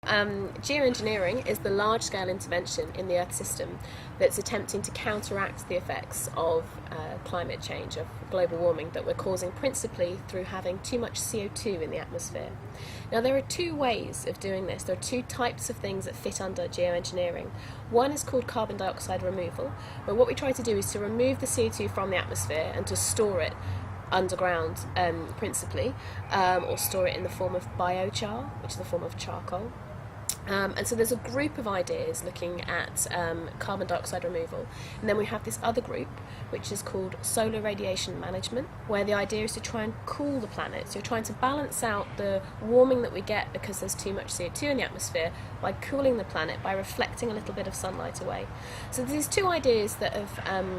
Geoengineering is the large-scale intervention in the Earth system that's attempting to counteract the effects of climate change, of global warming that we're causing principally through having too much CO2 in the atmosphere. Now, there are two ways of doing this. There are two types of things that fit under geoengineering. One is called carbon dioxide removal, where what we try to do is to remove the CO2 from the atmosphere and to store it underground principally, or store it in the form of biochar, which is a form of charcoal. And so there's a group of ideas looking at carbon dioxide removal, and then we have this other group which is called solar radiation management, where the idea is to try and cool the planet. So you're trying to balance out the warming that we get because there's too much CO2 in the atmosphere by cooling the planet, by reflecting a little bit of sunlight away. So these two ideas that have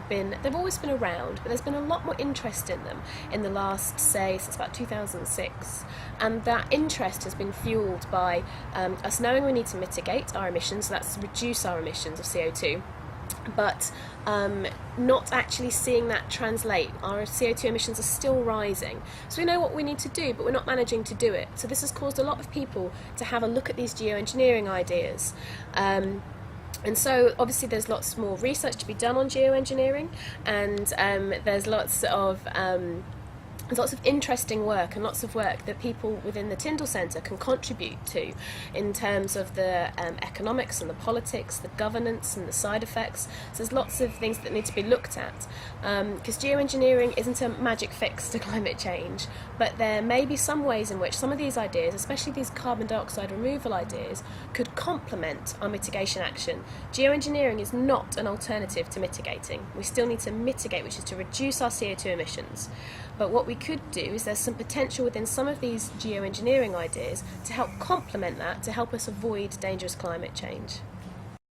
they've always been around, but there's been a lot more interest in them in the last, say, since about 2006, and that interest has been fueled by us knowing we need to mitigate our emissions, so that's to reduce our emissions of CO2, but not actually seeing that translate. Our CO2 emissions are still rising. So we know what we need to do, but we're not managing to do it. So this has caused a lot of people to have a look at these geoengineering ideas. And so obviously there's lots more research to be done on geoengineering, and there's lots of interesting work and lots of work that people within the Tyndall Centre can contribute to in terms of the economics and the politics, the governance and the side effects. So there's lots of things that need to be looked at, because geoengineering isn't a magic fix to climate change, but there may be some ways in which some of these ideas, especially these carbon dioxide removal ideas, could complement our mitigation action. Geoengineering is not an alternative to mitigating. We still need to mitigate, which is to reduce our CO2 emissions. But what we could do is there's some potential within some of these geoengineering ideas to help complement that, to help us avoid dangerous climate change.